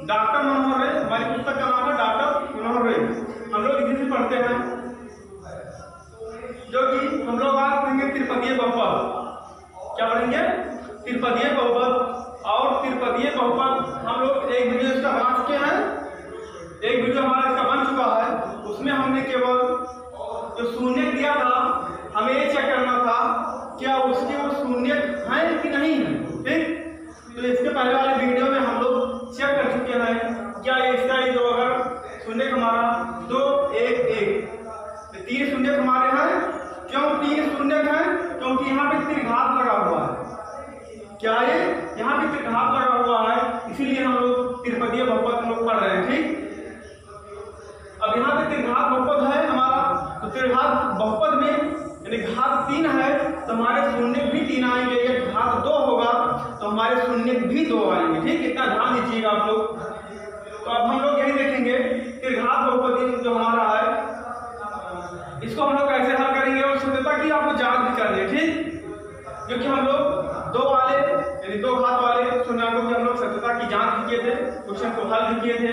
Doctor मनोहर रे, हमारी पुस्तक का नाम है डॉक्टर मनोहर रे। हम लोग इसी से पढ़ते हैं, जो कि हम लोग आज पढ़ेंगे त्रिपदीय बहुपद। क्या पढ़ेंगे? त्रिपदीय बहुपद। और त्रिपदीय बहुपद हम लोग एक वीडियो इसका बना चुके हैं, एक वीडियो हमारा इसका बन चुका है। उसमें हमने केवल जो शून्य दिया था, हमें ये चेक करना था क्या उसके वो शून्य है कि नहीं है। ठीक, तो इसके पहले वाले वीडियो में हम लोग चेक कर चुके हैं क्या इसका जो अगर शून्य हमारा 2 1 1 3 शून्य हमारे हैं। क्यों 3 शून्य हैं? क्योंकि यहाँ पे त्रिघात लगा हुआ है। क्या है? यहाँ पे त्रिघात लगा हुआ है, इसीलिए हम लोग त्रिपदीय बहुपद हम लोग पढ़ रहे हैं। ठीक, अब यहाँ पे त्रिघात बहुपद है हमारा, तो त्रिघात बहुपद में यानी घात 3 है तो हमारे शून्य भी 3 आएंगे। अगर घात 2 होगा तो हमारे शून्य भी 2 आएंगे। ठीक, इतना ध्यान दीजिएगा आप लोग। तो अब हम लोग यही देखेंगे त्रिघात बहुपद जो हमारा है, इसको हम लोग कैसे हल करेंगे और सत्यता की आपको जांच भी करनी है। ठीक, क्योंकि हम लोग 2 वाले यानी 2 घात वाले शून्याकों की हम लोग सत्यता की जांच भी किए थे, क्वेश्चन को हल भी किए थे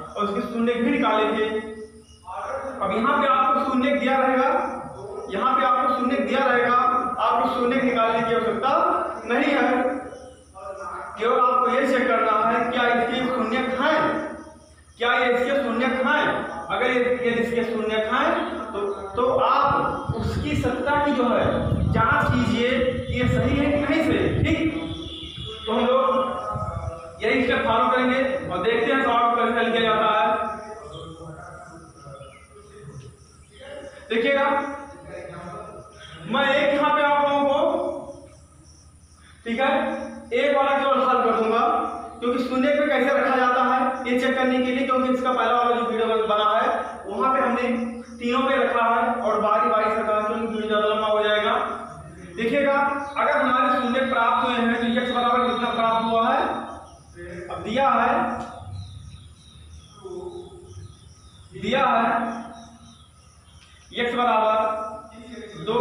और उसके शून्य भी निकाले थे। अब यहाँ पे आपको शून्य दिया रहेगा, यहाँ पे आपको शून्य दिया रहेगा, आपको शून्य निकालने की आवश्यकता नहीं है। केवल आपको ये चेक करना है क्या इसके शून्य हैं, क्या ये इसके शून्य हैं। अगर ये इसके शून्य हैं तो आप उसकी सत्ता की जो है जांच कीजिए ये सही है कि नहीं सही। ठीक, तो हम लोग यही स्टेप फॉलो करेंगे और देखते हैं सवाल को कैसे हल किया जाता है। देखिएगा, मैं एक यहाँ पे आप लोगों को, ठीक है, एक वाला केवल हल कर दूंगा क्योंकि शून्य पे कैसे रखा जाता है ये चेक करने के लिए, क्योंकि इसका पहला वाला जो वीडियो बना है वहां पे हमने तीनों पे रखा है और बारी बारी से रखा, क्योंकि वीडियो ज्यादा लंबा हो जाएगा। देखिएगा, अगर हमारे शून्य प्राप्त हुए हैं तो x बराबर कितना प्राप्त हुआ है? अब दिया है x बराबर 2,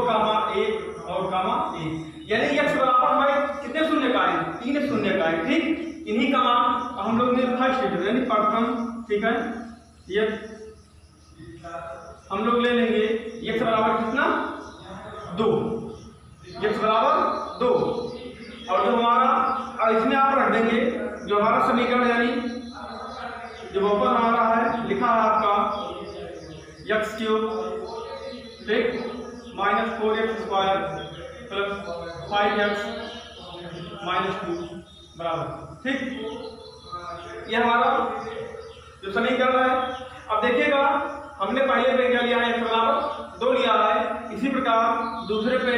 1 और 1, यानी x बराबर हमारे कितने शून्य का है? 3 शून्य का है। ठीक, इन्हीं का मान हम लोग ने फर्स्ट यानी प्रथम, ठीक है, ये हम लोग ले लेंगे x बराबर कितना? 2, x बराबर 2। और जो हमारा इसमें आप रख देंगे जो हमारा समीकरण यानी जो बहुपद हमारा है लिखा है आपका x3, ठीक, -4x² + 5x -2 बराबर। ठीक, ये हमारा जो समीकरण है। अब देखिएगा, हमने पहले पे क्या लिया है? x बराबर 2 लिया है। इसी प्रकार दूसरे पे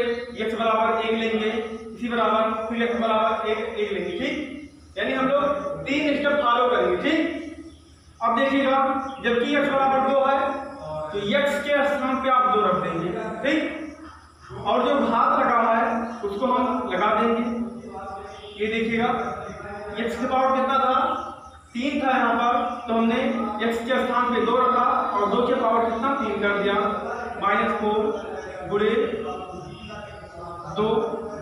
x बराबर 1 लेंगे, इसी बराबर फिर x बराबर 1 लेंगे। ठीक, यानी हम लोग 3 स्टेप फॉलो करेंगे। ठीक, अब देखिएगा, जबकि x बराबर 2 है तो x के स्थान पे आप 2 रख देंगे। ठीक, और जो घात लगा है उसको हम लगा देंगे। ये देखिएगा, x के पावर कितना था? 3 था यहाँ पर, तो हमने x के स्थान पे 2 रखा और 2 के पावर कितना? 3 कर दिया। -4 गुणे 2,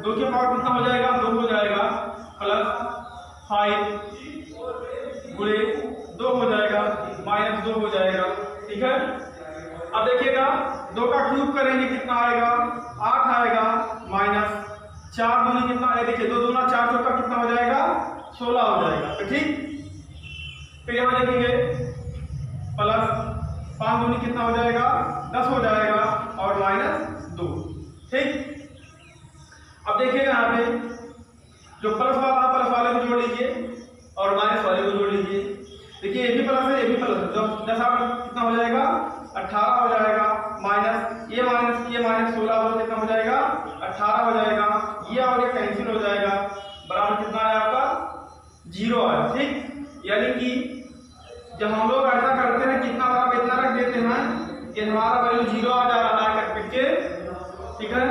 2 के पावर कितना हो जाएगा? 2 हो जाएगा, प्लस 5 गुणे 2 हो जाएगा, -2 हो जाएगा। ठीक है, अब देखिएगा 2 का क्यूब करेंगे कितना आएगा? 8 आएगा, -4 दूनी कितना है? देखिए 2 दूना 4, चौका कितना हो जाएगा? 16 हो जाएगा। तो ठीक, फिर यहाँ देखेंगे प्लस 5 दूनी कितना हो जाएगा? 10 हो जाएगा और -2। ठीक, अब देखिएगा यहाँ पे जो प्लस वाले को जोड़ लीजिए और माइनस वाले को जोड़ लीजिए। देखिए ये भी प्लस है, ये भी प्लस है, तो 10 कितना हो जाएगा? 18 हो जाएगा, माइनस ये माइनस 16 हो कितना हो जाएगा? 18 हो जाएगा। ये और ये कैंसिल हो जाएगा, बराबर कितना है आपका? 0 है। ठीक, यानी कि जब हम लोग ऐसा करते हैं कितना बराबर इतना रख देते हैं कि हमारा वैल्यू 0 आ जा रहा है कट के। ठीक है,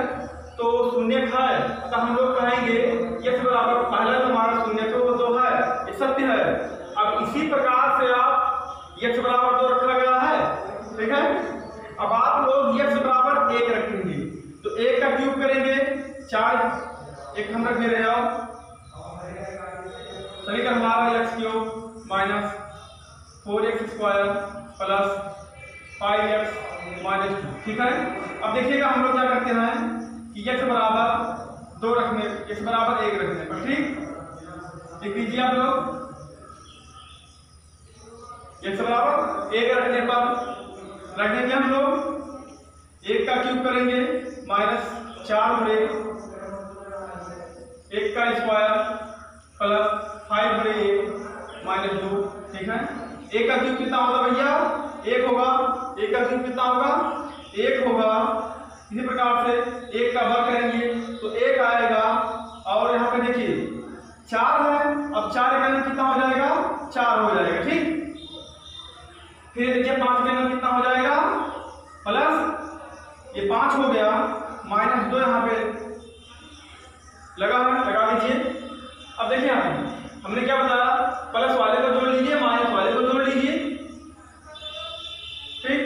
तो शून्य है तो हम लोग कहेंगे x बराबर पहला जो हमारा शून्य है वो 2 है, ये सत्य है। अब इसी प्रकार से आप x बराबर 2 रखा गया है। ठीक है, अब आप लोग x बराबर 1 रखेंगे तो 1 का क्यूब करेंगे 4, 1 हम रख दे रहे हैं। सभी का हमारा x cube minus 4x square plus 5x minus 2। ठीक है, अब देखिएगा हम लोग क्या करते हैं कि x बराबर 2 रखने, x बराबर 1 रखने पर, ठीक लिख दीजिए आप लोग। x बराबर 1 रखने पर रखेंगे हम लोग 1 का क्यूब करेंगे माइनस 4 बड़े 1 का स्क्वायर प्लस 5 बड़े 1 माइनस 2। ठीक है, 1 का क्यूब कितना होगा भैया? 1 होगा। 1 का क्यूब कितना होगा? 1 होगा। इसी प्रकार से 1 का वर्ग करेंगे तो 1 आएगा, और यहाँ पे देखिए 4 है, अब 4 का कितना हो जाएगा? 4 हो जाएगा। ठीक, फिर देखिए 5 के अंदर कितना हो जाएगा? प्लस ये 5 हो गया माइनस 2 यहाँ पे लगा दीजिए। अब देखिए यहाँ पे हमने क्या बताया? प्लस वाले को जोड़ लीजिए, माइनस वाले को जोड़ लीजिए। ठीक,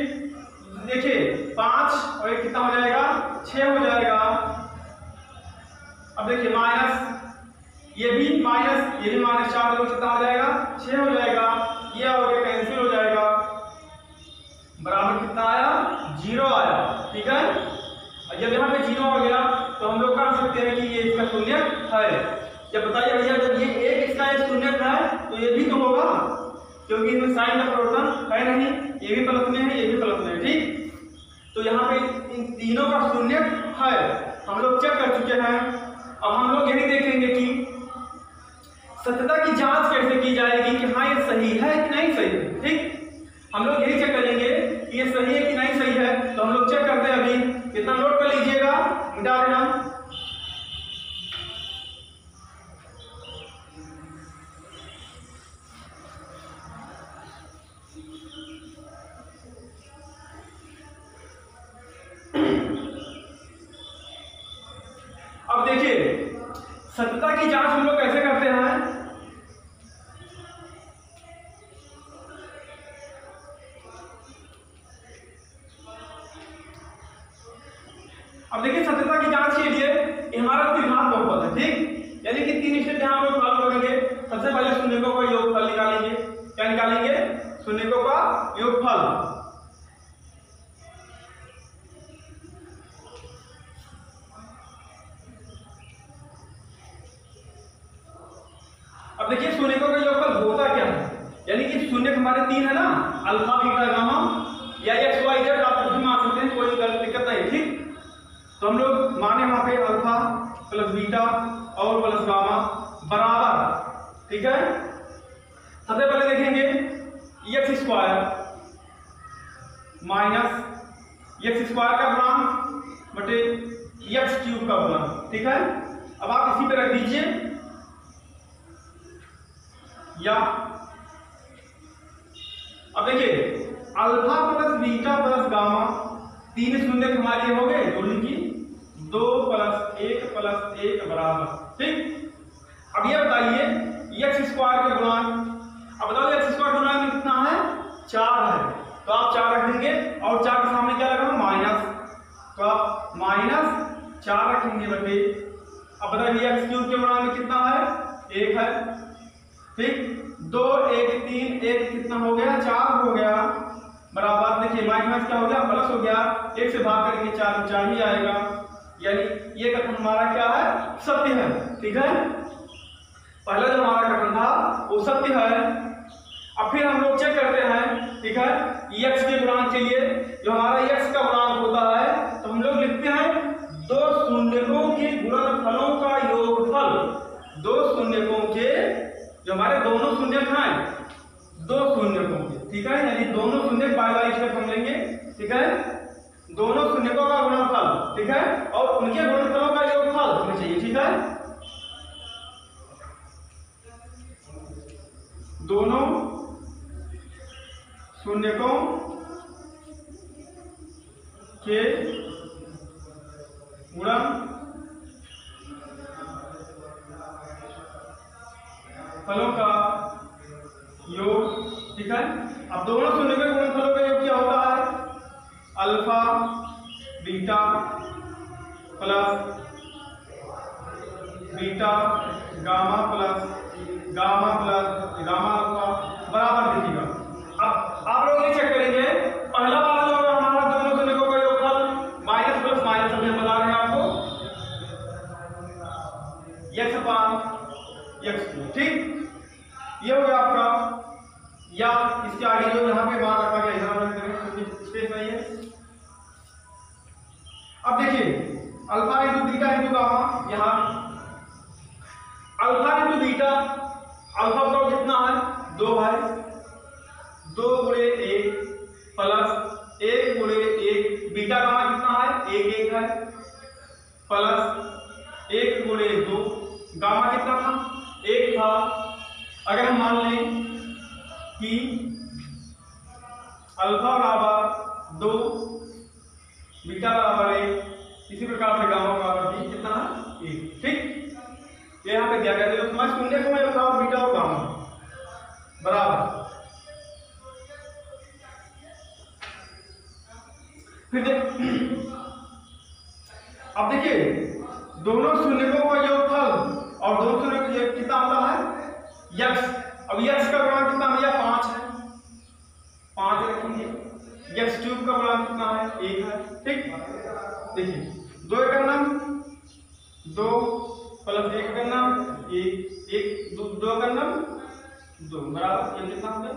देखिए 5 और 1 कितना हो जाएगा? 6 हो जाएगा। अब देखिए माइनस ये भी माइनस 4 तो कितना हो जाएगा? 6 हो जाएगा। ये और ये कैंसिल हो जाएगा, बराबर कितना आया? 0 आया। ठीक है, जब यहाँ पे 0 हो गया तो हम लोग कह सकते हैं कि ये इसका शून्यक है। जब बताइए भैया, जब ये एक इसका एक शून्यक है तो ये भी तो होगा, क्योंकि इसमें साइन का परिवर्तन है नहीं, ये भी प्लस में है, ये भी प्लस में है। ठीक, तो यहाँ पे इन तीनों का शून्यक है, हम लोग चेक कर चुके हैं। अब हम लोग यही देखेंगे कि सत्यता की जांच कैसे की जाएगी कि हाँ ये सही है कि नहीं सही है। ठीक, हम लोग यही चेक करेंगे कि ये सही है कि नहीं सही है। तो हम लोग चेक करते हैं, अभी इतना नोट कर लीजिएगा, मिटा रहे हम। अब देखिए सत्यता की जांच हम लोग कैसे करते हैं। अब देखिए सत्यता की जांच के लिए हमारा द्विघात बहुपद है। ठीक, यानी कि 3 स्टेप यहां हम लोग फॉलो करेंगे। सबसे पहले शून्यकों का योगफल निकालेंगे। क्या निकालेंगे? शून्यकों का योगफल। अब देखिए शून्यकों का योगफल होता क्या है, यानी कि शून्य हमारे 3 है ना, अल्फा बीटा गामा या एक्स वाई जेड, आप कुछ भी मान सकते हैं, कोई दिक्कत नहीं। ठीक, तो हम लोग माने वहां पे अल्फा प्लस बीटा और प्लस गामा बराबर। ठीक है, सबसे पहले देखेंगे x square minus x square का गुणांक बटे एक्स क्यूब का गुणांक। ठीक है, अब आप इसी पे रख दीजिए, या अब देखिए alpha plus beta plus gamma, 3 शून्य हमारे हो गए, जोड़ लीजिए 2 + 1 + 1 बराबर। ठीक, अब ये बताइए एक्स स्क्वायर का गुणांक, अब बताओ एक्स स्क्वायर गुणांक में कितना है? 4 है, तो आप 4 रख देंगे और 4 के सामने क्या लगा? माइनस, तो आप -4 रखेंगे बटे, अब बताइए एक्स क्यूब के गुणांक में कितना है? 1 है। ठीक, 2 1 3 1 कितना हो गया? 4 हो गया, बराबर। देखिए माइनस क्या हो गया? प्लस हो गया, 1 से भाग करेंगे 4 ही आएगा, यानी ये कथन हमारा क्या है? सत्य है। ठीक है, पहला जो हमारा कथन था वो सत्य है। अब फिर हम लोग चेक करते हैं। ठीक है, x के गुणांक के लिए जो हमारा x का गुणांक होता है, तो हम लोग लिखते हैं 2 शून्यकों के गुणनफलों का योगफल। 2 शून्यकों के, जो हमारे दोनों शून्यक हैं, 2 शून्यकों के। ठीक है, यानी दोनों शून्यक बाय स्टेप हम लेंगे। ठीक है, दोनों शून्यकों का गुणनफल। ठीक है, और उनके गुणनफलों का योगफल हमें चाहिए। ठीक है, दोनों शून्यकों के गुणनफलों का योग। ठीक है, अब दोनों शून्यकों के गुणनफलों का योग क्या होता है? Alpha beta plus beta gamma plus gamma plus gamma alpha या इसके आगे जो यहाँ पे मान रखा गया यहाँ रख देंगे क्योंकि स्पेस नहीं है। अब देखिए alpha into beta into gamma, यहाँ अल्फा इंटू बीटा, अल्फा का कितना है 2 है, 2 गुणे 1 प्लस 1 गुणे 1, बीटा गामा कितना है 1 1 है, प्लस 1 गुणे 2, गामा कितना था 1 था। अगर हम मान लें कि अल्फा बराबर 2 बीटा बराबर 1, इसी प्रकार से गामा बराबर भी कितना है 1। ठीक, ये यहाँ पे दिया गया है। तो मैं शून्य को मैं अल्फा और बीटा और गामा बराबर, फिर अब देखिए दोनों शून्यों का योगफल और दोनों शून्यों का योग कितना होता है यक्स। अब यक्स का गुणांक कितना भैया 5 है, 5 रखेंगे। यक्स क्यूब का गुणांक कितना है 1 है। ठीक, देखिए 2 करना 2 प्लस 1 करना 1 2 करना 2 बराबर ये कितना हो गया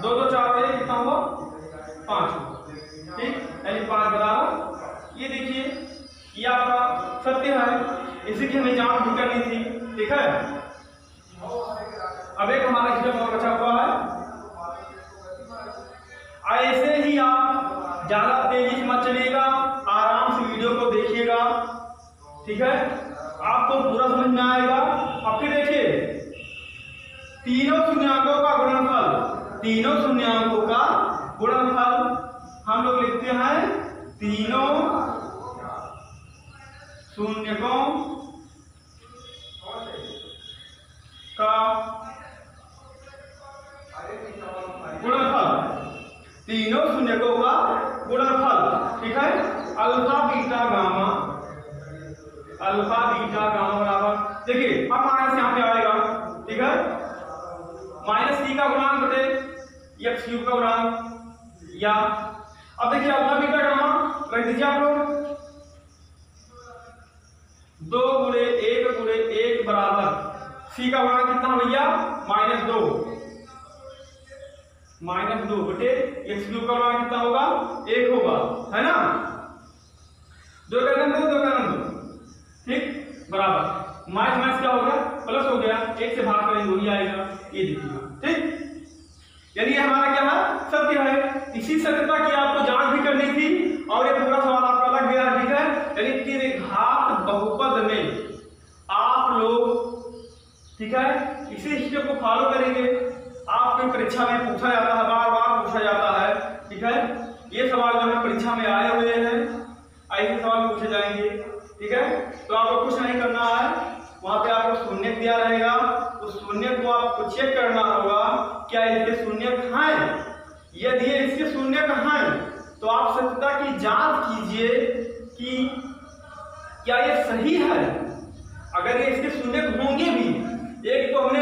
2 2 4 है, कितना हुआ 5। ठीक, यानी 5 बराबर। ये देखिए ये आपका सत्य है, इसी की हमें जांच भी करनी थी। ठीक है, अब एक हमारा स्टेप और बचा हुआ है। ऐसे ही आप ज्यादा तेजी से मत चलिएगा, आराम से वीडियो को देखिएगा। ठीक है, आपको पूरा समझ में आएगा। अब फिर देखिए तीनों शून्याङ्कों का गुणनफल, तीनों शून्याङ्कों का गुणनफल हम लोग लिखते हैं तीनों शून्यकों का गुणनफल, तीनों शून्यकों का गुणनफल। ठीक है, alpha beta gamma, alpha beta gamma बराबर देखिए अब माइनस यहाँ पे आएगा। ठीक है, माइनस सी का गुणांक बटे एक्स क्यूब का गुणांक, या अब देखिए अल्फा बीटा गामा रख दीजिए आप लोग 2 गुणे 1 गुणे 1 बराबर सी का गुणांक कितना भैया -2, -2 बटे एक्स क्यूब का गुणांक कितना होगा 1 होगा, है ना। 2 का घन 2 का घन 2, ठीक, बराबर माइनस माइनस क्या हो गया प्लस हो गया, 1 से भाग करेंगे वही आएगा, ये देखिएगा। ठीक, यानी हमारा क्या है सत्य है। इसी सत्यता की आपको जांच भी करनी थी और ये पूरा सवाल आपका लग गया। ठीक है, यानी त्रिघात बहुपद में आप लोग, ठीक है, इसी स्टेप को फॉलो करेंगे। आपकी परीक्षा में पूछा जाता है, बार बार पूछा जाता है। ठीक है, ये सवाल जो है परीक्षा में आए हुए हैं, ऐसे सवाल पूछे जाएंगे। ठीक है, तो आपको कुछ नहीं करना है, वहां पे आपको शून्य दिया रहेगा, उस शून्य को आपको चेक करना होगा क्या इसके शून्य हैं। यदि इसके शून्य हैं तो आप सत्यता की जांच कीजिए कि क्या ये सही है। अगर ये इसके शून्य होंगे भी, एक तो हमने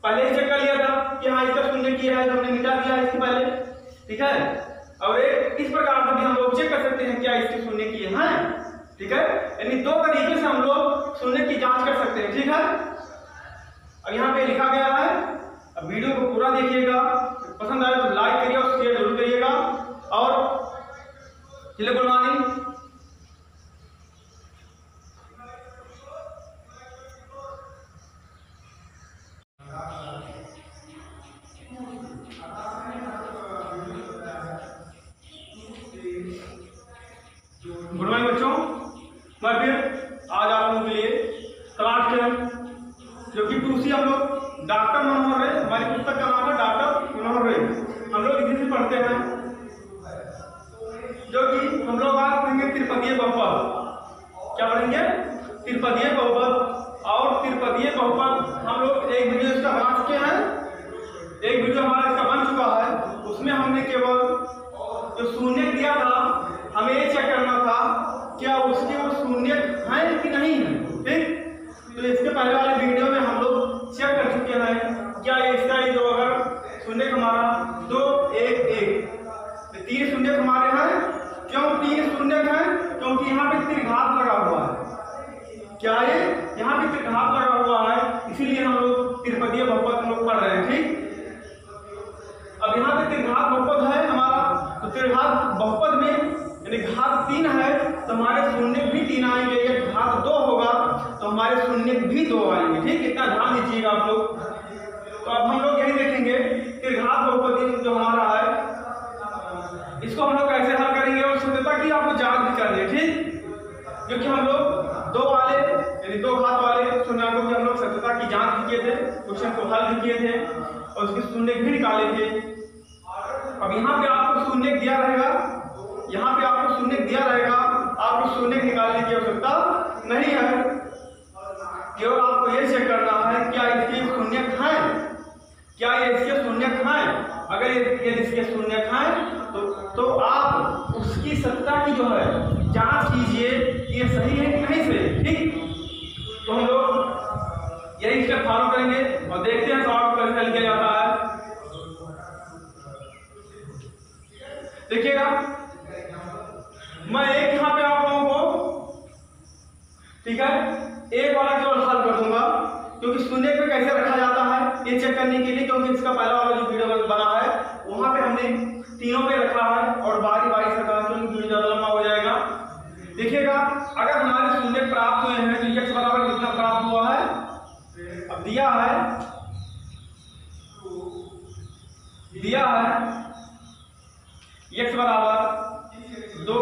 पहले ही चेक कर लिया था कि हाँ इसका शून्य किया है, तो हमने मिटा दिया इसके पहले। ठीक है, और एक इस प्रकार से भी हम लोग चेक कर सकते हैं क्या इसके शून्य किए हैं। ठीक है, यानी 2 तरीके से हम लोग शून्य की जांच कर सकते हैं। ठीक है, अब यहाँ पे लिखा गया है। अब वीडियो को पूरा देखिएगा, पसंद आए तो लाइक करिए और शेयर जरूर करिएगा। और चलिए गुड मॉर्निंग, गुड मॉर्निंग बच्चों। मैं फिर आज आप लोगों के लिए क्लास 10 जो कि 2C हम लोग डॉक्टर मनोहर रे, हमारी पुस्तक का नाम है डॉक्टर मनोहर रे, हम लोग इसी से पढ़ते हैं। जो कि हम लोग आज पढ़ेंगे त्रिपदीय बहुपद। क्या पढ़ेंगे? त्रिपदीय बहुपद। और त्रिपदीय बहुपद हम लोग एक वीडियो इसका बना चुके हैं, एक वीडियो हमारा इसका बन चुका है। उसमें हमने केवल जो शून्य दिया था हमें ये चेक करना था क्या उसके वो शून्य हैं कि नहीं है। ठीक, तो इसके पहले वाले वीडियो में हम लोग चेक कर चुके हैं क्या इसका जो अगर शून्य हमारा 2 1 1 तो 3 शून्य हमारे हैं। क्यों 3 शून्य हैं? क्योंकि यहाँ पे त्रिघात लगा हुआ है। क्या है? यहाँ पे त्रिघात लगा हुआ है, इसीलिए हम लोग त्रिपदीय बहुपद हम लोग पढ़ रहे हैं। ठीक, घात 3 है तो हमारे शून्य भी 3 आएंगे, ये घात 2 होगा तो हमारे शून्य भी 2 आएंगे। ठीक, इतना ध्यान दीजिएगा आप लोग। तो अब हम लोग यही देखेंगे कि घात बहुपदी जो हमारा है इसको हम लोग कैसे हल करेंगे और शुद्धता की आपको जांच भी करनी है। ठीक, क्योंकि हम लोग 2 वाले यानी 2 घात वाले शून्यांकों की हम लोग शुद्धता की जांच भी किए थे, क्वेश्चन को हल भी किए थे और उसके शून्य भी निकाले थे। अब यहाँ पे आपको शून्य दिया रहेगा, यहाँ पे आपको शून्य दिया रहेगा, आपको शून्य निकालने की आवश्यकता नहीं है, केवल आपको ये चेक करना है क्या इसके शून्य खाएं, क्या ये इसके शून्य खाएं। अगर ये इसके शून्य खाएं तो आप उसकी सत्ता की जो है जांच कीजिए कि ये सही है कि नहीं सही। ठीक, तो हम लोग यही स्टेप फॉलो करेंगे और देखते हैं सवाल कैसे हल किया जाता है। देखिएगा, मैं एक यहाँ पे आप लोगों को, ठीक है, एक वाला केवल हल कर दूंगा क्योंकि शून्य पे कैसे रखा जाता है ये चेक करने के लिए, क्योंकि इसका पहला वाला जो वीडियो बना है वहां पे हमने तीनों पे रखा है और बारी बारी से रखा है, क्योंकि वीडियो ज्यादा लंबा हो जाएगा। देखिएगा, अगर हमारे शून्य प्राप्त हुए हैं तो x बराबर कितना प्राप्त हुआ है, अब दिया है x बराबर 2,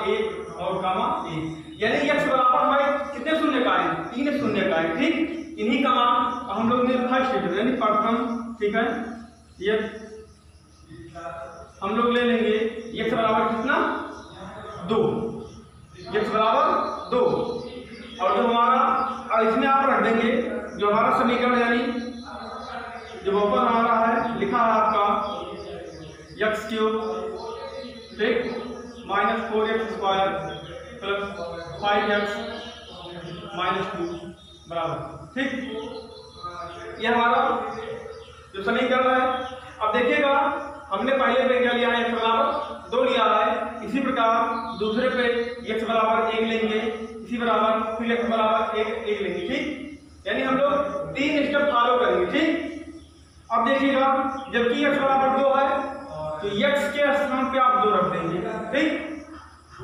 1 और 1, यानी x बराबर हमारे कितने शून्य का है, 3 शून्य का है। ठीक, इन्हीं का मान हम लोग ने फर्स्ट यानी प्रथम, ठीक है, ये हम लोग ले लेंगे x बराबर कितना 2, x बराबर 2 और जो हमारा इसमें आप रख देंगे जो हमारा समीकरण यानी जो ऊपर हमारा है लिखा है आपका x3, ठीक, -4x² + 5x - 2 बराबर। ठीक, ये हमारा जो समीकरण है। अब देखिएगा, हमने पहले पे क्या लिया है, x बराबर 2 लिया है, इसी प्रकार दूसरे पे x बराबर 1 लेंगे, इसी बराबर फिर x बराबर 1 लेंगे। ठीक, यानी हम लोग 3 स्टेप फॉलो करेंगे। ठीक, अब देखिएगा, जबकि x बराबर 2 है तो x के स्थान पे आप 2 रख देंगे। ठीक,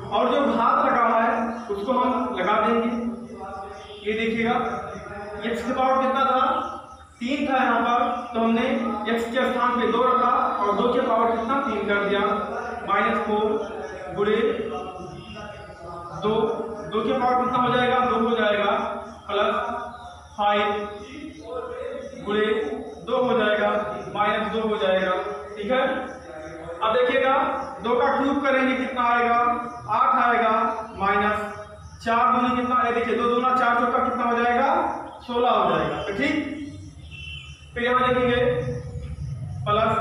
और जो घात लगा है उसको हम लगा देंगे। ये देखिएगा, x के पावर कितना था, 3 था यहाँ पर, तो हमने x के स्थान पे 2 रखा और 2 के पावर कितना 3 कर दिया, -4 गुणे 2, 2 के पावर कितना हो जाएगा 2 हो जाएगा, प्लस 5 गुणे 2 हो जाएगा, -2 हो जाएगा। ठीक है, अब देखिएगा 2 का क्यूब करेंगे कितना आएगा, 8 आएगा, -4 दूनी कितना है, देखिए 2 दूना 4 चौका कितना हो जाएगा 16 हो जाएगा। तो ठीक, फिर यहाँ देखेंगे प्लस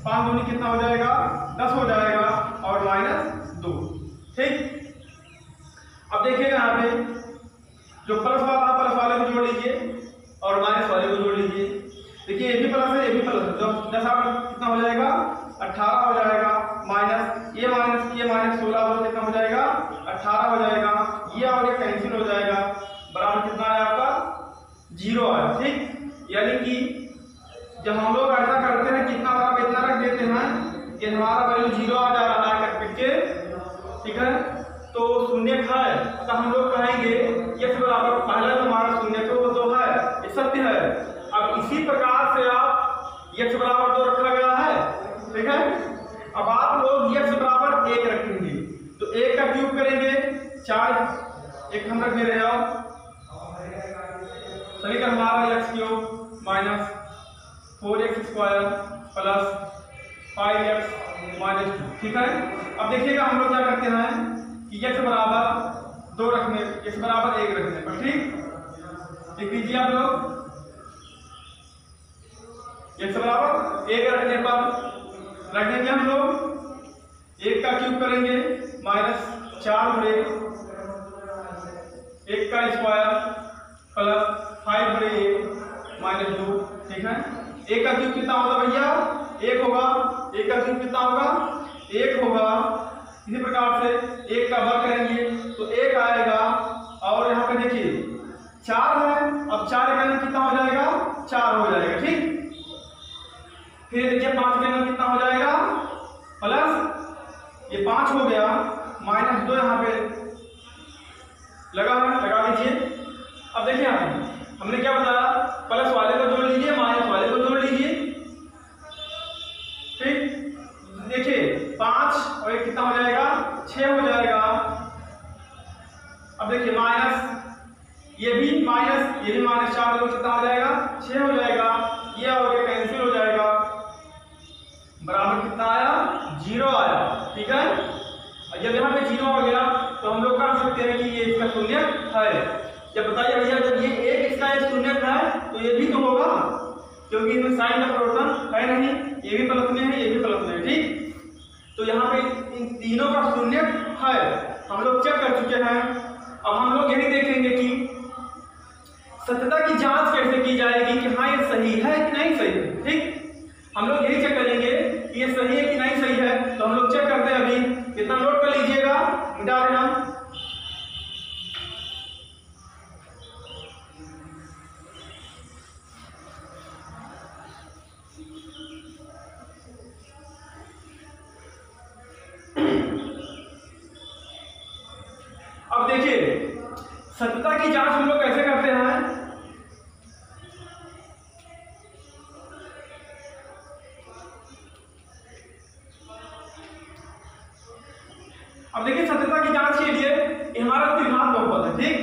5 दूनी कितना हो जाएगा 10 हो जाएगा और -2। ठीक, अब देखिएगा यहाँ पे जो प्लस वाले को जोड़ लीजिए और माइनस वाले को जोड़ लीजिए। देखिए ये भी प्लस है, ये भी प्लस है, तो 10 कितना हो जाएगा 18 हो जाएगा, माइनस ये माइनस 16 हो कितना हो जाएगा 18 हो जाएगा, ये और ये कैंसिल हो जाएगा, बराबर कितना है आपका 0 है। ठीक, यानी कि जब हम लोग ऐसा करते हैं कितना बराबर इतना रख देते हैं कि हमारा वैल्यू 0 आ जा रहा है कट के। ठीक है, तो शून्य है तो हम लोग कहेंगे x बराबर पहला जो हमारा शून्य तो वो 2 है, ये सत्य है। अब इसी प्रकार से आप x बराबर 2 रखा गया है। ठीक है, अब आप लोग x बराबर 1 रखेंगे तो 1 का क्यूब करेंगे 4, 1 हम रख दे रहे हैं, समीकरण हमारा x³ -4x² + 5x - 2। ठीक है, अब देखिएगा हम लोग क्या करते हैं कि x बराबर 2 रखने, x बराबर 1 रखने पर, ठीक, लिख दीजिए आप लोग, x बराबर 1 रखने पर रख देंगे हम लोग 1 का क्यूब करेंगे -4 गुणे 1 का स्क्वायर प्लस 5 गुणे 1 -2। ठीक है, 1 का क्यूब कितना होगा भैया 1 होगा, 1 का क्यूब कितना होगा 1 होगा। इसी प्रकार से 1 का वर्ग करेंगे तो 1 आएगा और यहाँ पे देखिए 4 है, अब 4 का कितना हो जाएगा 4 हो जाएगा। ठीक, फिर देखिए 5 का कितना हो जाएगा प्लस ये 5 हो गया -2 यहाँ पे लगा है, लगा दीजिए। अब देखिए यहाँ पे हमने क्या बताया, प्लस वाले को जोड़ लीजिए, माइनस वाले को जोड़ लीजिए। ठीक, देखिए 5 और 1 कितना हो जाएगा, 6 हो जाएगा। अब देखिए माइनस ये भी माइनस, ये भी -4 कितना हो जाएगा, 6 हो जाएगा। ये और ये कैंसिल हो जाएगा, बराबर कितना आया, 0 आया। ठीक है, जब यहाँ पे 0 हो गया तो हम लोग कह सकते हैं कि ये इसका शून्य है। जब बताइए भैया, जब ये एक इसका एक शून्य है तो ये भी तो होगा, क्योंकि इसमें साइन का परिवर्तन है नहीं, ये भी प्लस में है, ये भी प्लस में है। ठीक, तो यहाँ पे इन तीनों का शून्य है, हम लोग चेक कर चुके हैं। अब हम लोग यही देखेंगे कि सत्यता की जांच कैसे की जाएगी कि हाँ ये सही है कि नहीं सही है। ठीक, हम लोग यही चेक करेंगे कि ये सही है कि नहीं सही है। तो हम लोग चेक करते हैं, अभी इतना नोट कर लीजिएगा, मिटा रहे हम। अब देखिए सत्यता की जांच हम लोग कैसे करते हैं। अब देखिए सत्यता की जांच के लिए हमारा द्विघात बहुपद है। ठीक,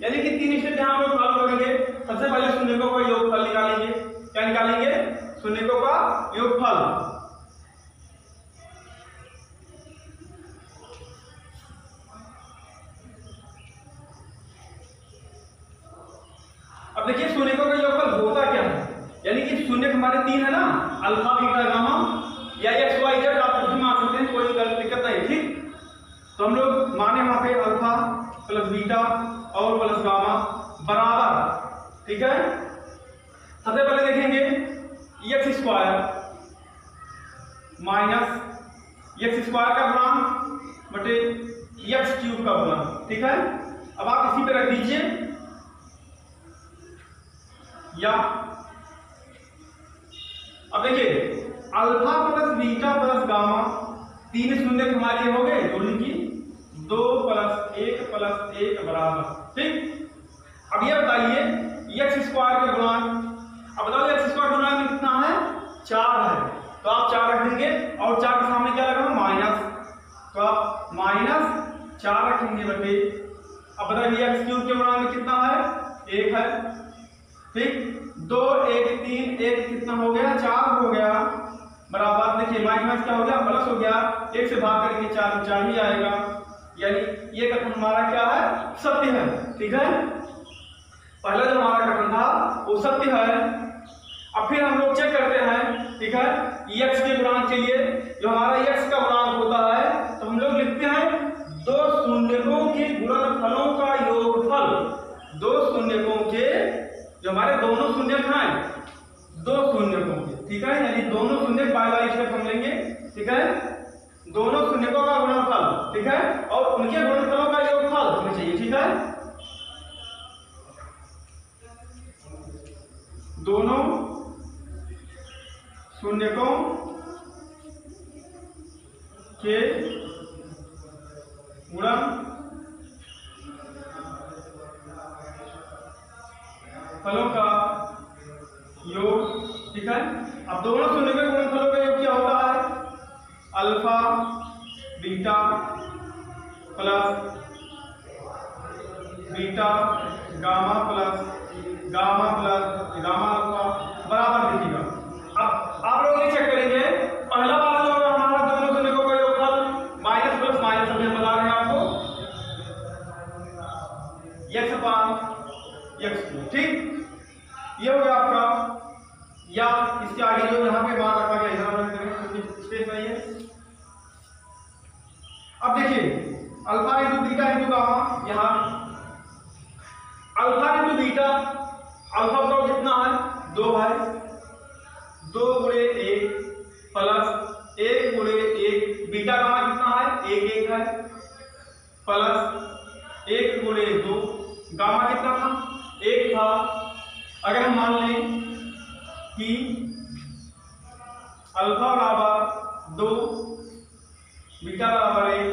यानी कि 3 स्टेप यहां हम लोग फॉलो करेंगे। सबसे पहले शून्यकों का योगफल निकालेंगे। क्या निकालेंगे, शून्यकों का योगफल। अब देखिए शून्यकों का योगफल होता क्या है, यानी कि शून्य हमारे 3 है ना, अल्फा बीटा गामा या एक्स वाई जेड, आप कुछ भी मान सकते हैं, कोई दिक्कत नहीं। ठीक, तो हम लोग माने वहां पे अल्फा प्लस बीटा और प्लस गामा बराबर। ठीक है, सबसे पहले देखेंगे x square minus x square का गुणांक बटे एक्स क्यूब का गुणांक। ठीक है, अब आप इसी पे रख दीजिए, या अब देखिए alpha plus beta plus gamma, 3 शून्य हमारे हो गए, जोड़ लीजिए 2 + 1 + 1 बराबर। ठीक, अब ये बताइए एक्स स्क्वायर का गुणांक, अब बताओ एक्स स्क्वायर गुणांक में कितना है, 4 है, तो आप 4 रख देंगे और 4 के सामने क्या लगा, माइनस, तो आप -4 रखेंगे बटे। अब बताइए एक्स क्यूब के गुणांक में कितना है, 1 है। ठीक, 2 1 3 1 कितना हो गया, 4 हो गया, बराबर। देखिए माइनस क्या हो गया, प्लस हो गया, 1 से भाग करके 4 ही आएगा, यानी ये कथन हमारा क्या है, सत्य है। ठीक है, पहला जो हमारा कथन था वो सत्य है। अब फिर हम लोग चेक करते हैं। ठीक है, x के गुणांक के लिए जो हमारा x का गुणांक होता है, तो हम लोग लिखते हैं 2 शून्यकों के गुणनफलों का योगफल। 2 शून्यकों के, जो हमारे दोनों शून्यक हैं, 2 शून्यकों के, ठीक है, यानी दोनों शून्यक बाय स्टेप हम लेंगे। ठीक है, दोनों शून्यकों का गुणनफल, ठीक है, और उनके गुणनफलों का योगफल हमें चाहिए। ठीक है, दोनों शून्यकों के गुणनफलों का योग। ठीक है, अब दोनों शून्यकों के गुणनफलों का योग क्या होता है, alpha beta plus beta gamma plus gamma plus gamma alpha बराबर। देखिएगा, अब आप लोग ये चेक करेंगे, पहला वाला जो है हमारा दोनों शून्यकों का योगफल माइनस प्लस माइनस, हम बता रहे हैं आपको, x/x। ठीक, ये हो गया आपका, या इसके आगे जो यहाँ पे मान रखा गया इधर रख देंगे क्योंकि स्पेस नहीं है। अब देखिए alpha into beta into gamma, यहाँ अल्फा इंटू बीटा, अल्फा का कितना है, 2 है, 2 × 1 प्लस 1 × 1, बीटा गामा कितना है, 1 1 है, प्लस 1 × 2, गामा कितना था, 1 था। अगर हम मान लें कि अल्फा बराबर 2 बीटा बराबर 1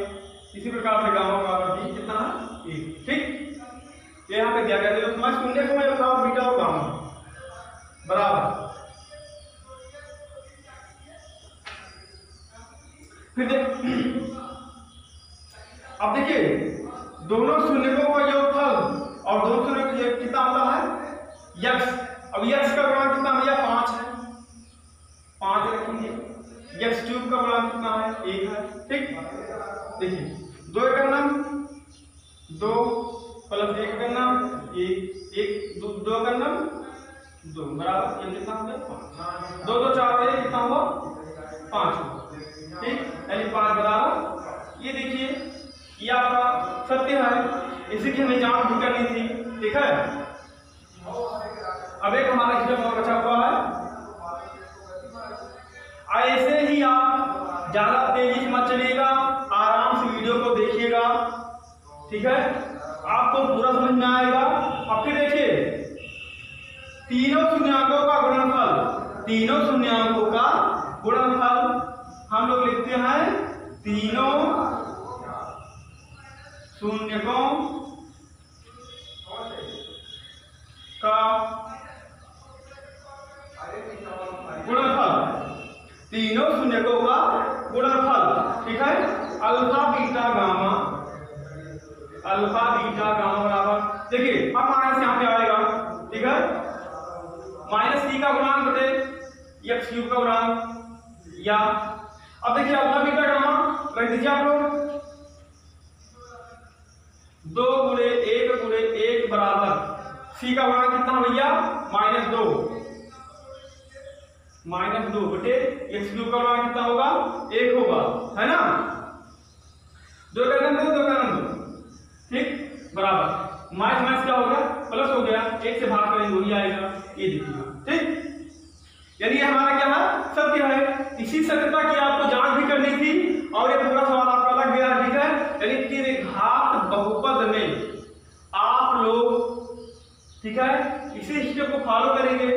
इसी प्रकार से गामा बराबर भी कितना है 1। ठीक, ये यहाँ पे दिया गया है, तो शून्य को मैं बताओ बीटा और गामा बराबर। फिर अब देखिए दोनों शून्यकों का योगफल और दोनों शून्य का कितना होता है यक्स। अब यक्स का गुणांक कितना भैया 5 है, 5 रखेंगे। यक्स क्यूब का गुणांक कितना है 1 है। ठीक, देखिए 2 का नाम 2 प्लस 1 का नाम 1 2 का नाम 2 बराबर ये कितना होगा 5। 2 2 4 है कितना हुआ 5। ठीक, यानी 5 बराबर ये देखिए ये आपका सत्य है, इसी की हमें जांच भी करनी थी। ठीक है, अब एक हमारा एग्जाम और बचा हुआ है। ऐसे ही आप ज्यादा तेजी से मत चलिएगा, आराम से वीडियो को देखिएगा। ठीक है, आपको पूरा समझ में आएगा। अब फिर देखिए तीनों शून्यकों का गुणनफल, तीनों शून्यकों का गुणनफल हम लोग लिखते हैं तीनों शून्यकों का गुणनफल, तीनों शून्यकों का गुणनफल। ठीक है, alpha beta gamma, alpha beta gamma बराबर देखिए अब माइनस यहाँ पे आएगा। ठीक है, माइनस सी का गुणांक बटे एक्स क्यूब का गुणांक, या अब देखिए अल्फा बीटा गामा रख दीजिए आप लोग 2 गुणे 1 बराबर सी का गुणांक कितना भैया -2 बटे एक्स क्यूब का गुणांक कितना होगा 1 होगा, है ना। 2 का नंबर 2 का नंबर ठीक बराबर माइनस क्या हो गया प्लस हो गया, 1 से भाग करेंगे वही आएगा, ये देखिएगा। ठीक, यानी ये हमारा क्या है सत्य है। इसी सत्यता की आपको जांच भी करनी थी और ये पूरा सवाल आपका लग गया। ठीक है, यानी त्रिघात बहुपद में आप लोग ठीक है इसी स्टेप को फॉलो करेंगे।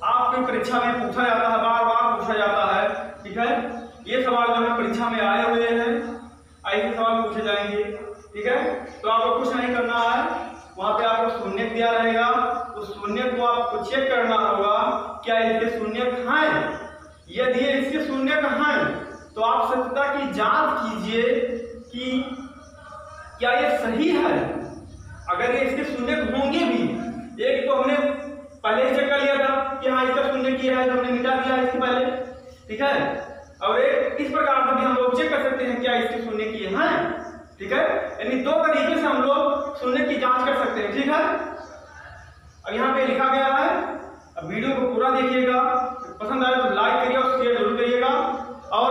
आपके परीक्षा में पूछा जाता है, बार बार पूछा जाता है। ठीक है, ये सवाल जो है परीक्षा में आए हुए हैं, ऐसे सवाल पूछे जाएंगे। ठीक है, तो आपको कुछ नहीं करना है, वहां पे आपको शून्य दिया रहेगा, उस शून्य को आपको चेक करना होगा क्या इसके शून्य हैं। यदि इसके शून्य हैं तो आप सत्यता की जांच कीजिए कि क्या ये सही है। अगर ये इसके शून्य होंगे भी, एक तो हमने पहले ही चेक कर लिया था कि हाँ इसका शून्य किया है, तो हमने मिटा दिया इसके पहले। ठीक है, और एक इस प्रकार से भी हम लोग चेक कर सकते हैं क्या इसके शून्य किए हैं। ठीक है, यानी 2 तरीके से हम लोग शून्य की जांच कर सकते हैं। ठीक है, अब यहाँ पे लिखा गया है, अब वीडियो को पूरा देखिएगा, पसंद आए तो लाइक करिए और शेयर जरूर करिएगा और